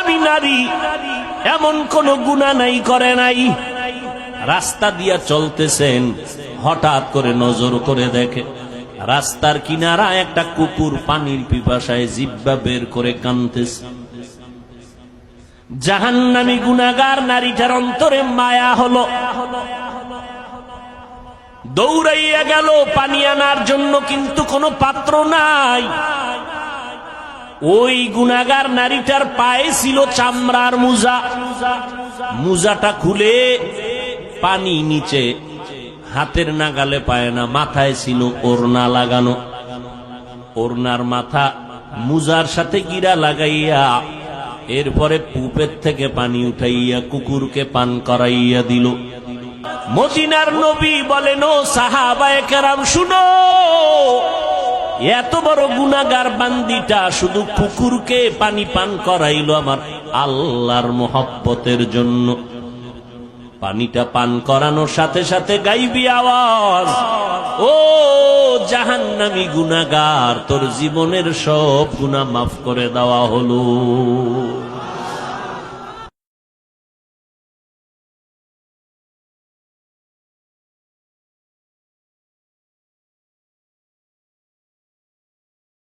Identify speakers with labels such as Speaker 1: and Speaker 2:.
Speaker 1: জাহান্নামী নারী এমন কোন গুনাহ নাই করে নাই। রাস্তা দিয়া চলতেছেন, হঠাৎ করে নজর করে দেখে রাস্তার কিনারা একটা কুকুর পানির পিপাসায় জিহ্বা বের করে কাঁদতেছে। জাহান্নামী গুনাহগার নারীটার অন্তরে মায়া হলো, দৌড়াইয়া গেল পানি আনার জন্য, কিন্তু কোনো পাত্র নাই। ওই গুনাহগার নারীটার পায়ে ছিল চামড়ার মোজা, মোজাটা খুলে পানি নিচে হাতের নাগালে পায় না, মাথায় ছিল ওড়না লাগানো। ওড়নার মাথা মোজার সাথে গিরা লাগাইয়া এরপরে কূপের থেকে পানি উঠাইয়া কুকুরকে পান করাইয়া দিল। মদিনার নবী বলেন, ও সাহাবায়ে কেরাম শুনো, এত বড় গুনাহগার বান্দিটা শুধু কুকুরকে পানি পান করাইল আমার আল্লাহর মোহব্বতের জন্য। পানিটা পান করানোর সাথে সাথে গাইবি আওয়াজ, ও জাহান্নামী গুনাহগার, তোর জীবনের সব গুনাহ মাফ করে দেওয়া হলো।